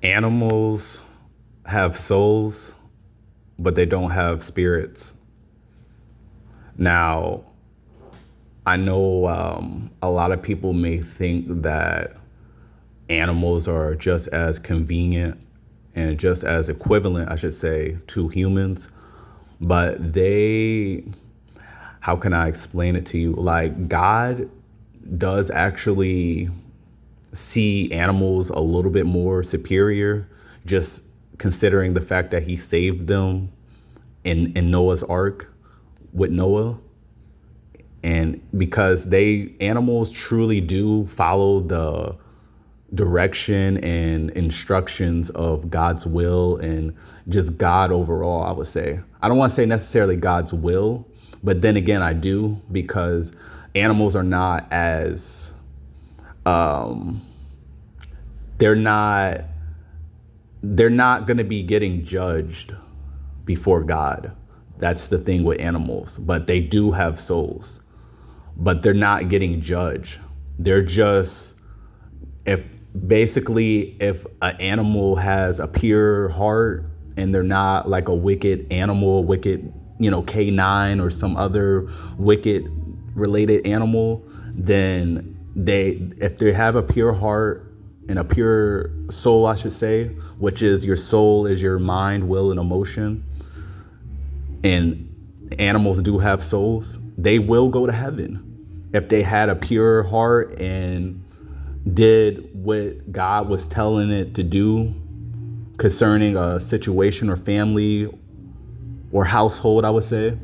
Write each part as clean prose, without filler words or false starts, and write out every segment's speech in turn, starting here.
Animals have souls, but they don't have spirits. Now, I know a lot of people may think that animals are just as convenient and just as equivalent, I should say, to humans, but how can I explain it to you? Like, God does actually see animals a little bit more superior, just considering the fact that he saved them in Noah's Ark with Noah. And because animals truly do follow the direction and instructions of God's will and just God overall, I would say. I don't want to say necessarily God's will, but then again, I do, because animals are not as, they're not, they're not going to be getting judged before God. That's the thing with animals, but they do have souls, but they're not getting judged. They're just, if if an animal has a pure heart and they're not like a wicked animal, wicked, canine or some other wicked related animal, then if they have a pure heart and a pure soul, I should say, which is your soul is your mind, will, and emotion, and animals do have souls, they will go to heaven if they had a pure heart and did what God was telling it to do concerning a situation or family or household, I would say.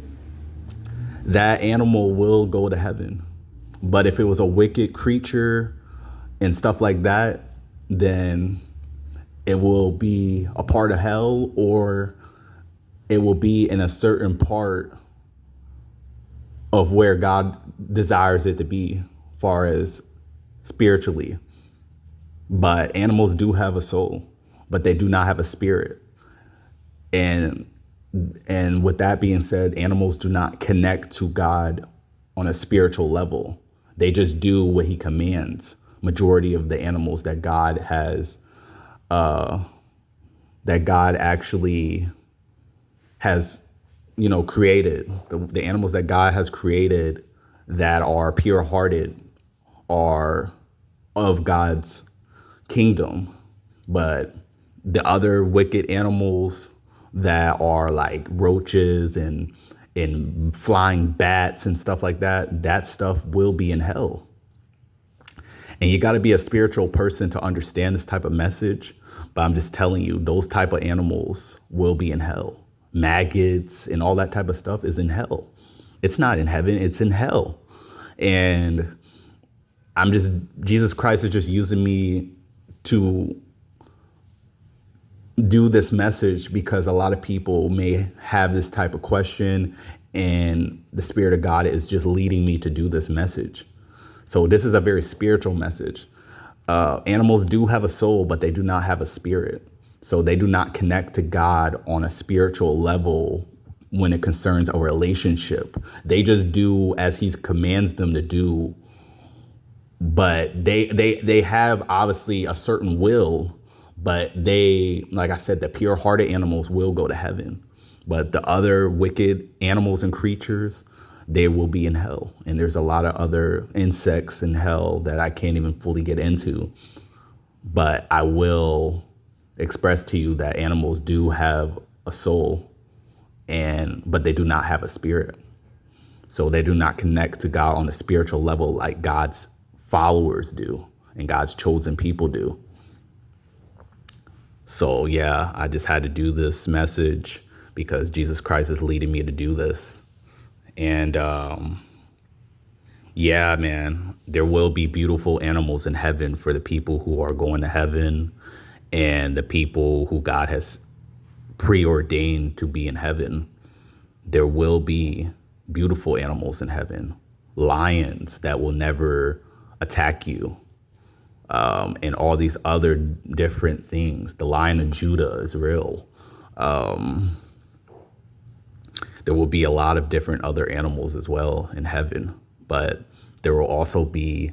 That animal will go to heaven. But if it was a wicked creature and stuff like that, then it will be a part of hell, or it will be in a certain part of where God desires it to be, far as spiritually. But animals do have a soul, but they do not have a spirit. And with that being said, animals do not connect to God on a spiritual level. They just do what he commands. Majority of the animals that God actually has, created, the animals that God has created that are pure hearted are of God's kingdom. But the other wicked animals that are like roaches and flying bats and stuff like that, that stuff will be in hell. And you got to be a spiritual person to understand this type of message. But I'm just telling you, those type of animals will be in hell. Maggots and all that type of stuff is in hell. It's not in heaven, it's in hell. And Jesus Christ is just using me to do this message because a lot of people may have this type of question, and the Spirit of God is just leading me to do this message. So this is a very spiritual message. Animals do have a soul, but they do not have a spirit. So they do not connect to God on a spiritual level when it concerns a relationship. They just do as he commands them to do. But they have obviously a certain will, but like I said, the pure hearted animals will go to heaven. But the other wicked animals and creatures, they will be in hell. And there's a lot of other insects in hell that I can't even fully get into. But I will express to you that animals do have a soul, but they do not have a spirit. So they do not connect to God on a spiritual level like God's followers do and God's chosen people do. So yeah, I just had to do this message because Jesus Christ is leading me to do this. And yeah, man, there will be beautiful animals in heaven for the people who are going to heaven and the people who God has preordained to be in heaven. There will be beautiful animals in heaven, lions that will never attack you, and all these other different things. The Lion of Judah is real. There will be a lot of different other animals as well in heaven, but there will also be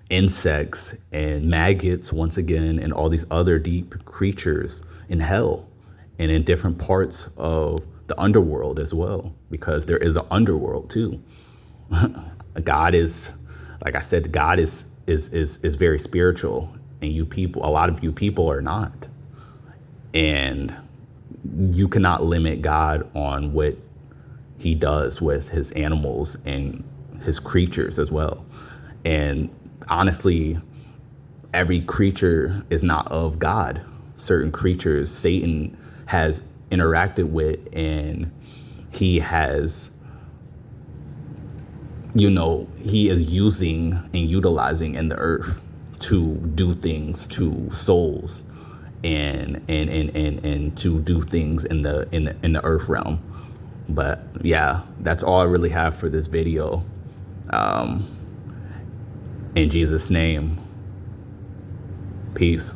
insects and maggots, once again, and all these other deep creatures in hell and in different parts of the underworld as well, because there is an underworld too. God is, like I said, God is very spiritual, and you people, a lot of you people are not. And you cannot limit God on what he does with his animals and his creatures as well. And honestly, every creature is not of God. Certain creatures Satan has interacted with, and he has, he is using and utilizing in the earth to do things to souls and to do things in the earth realm. But yeah, that's all I really have for this video. In Jesus' name, peace.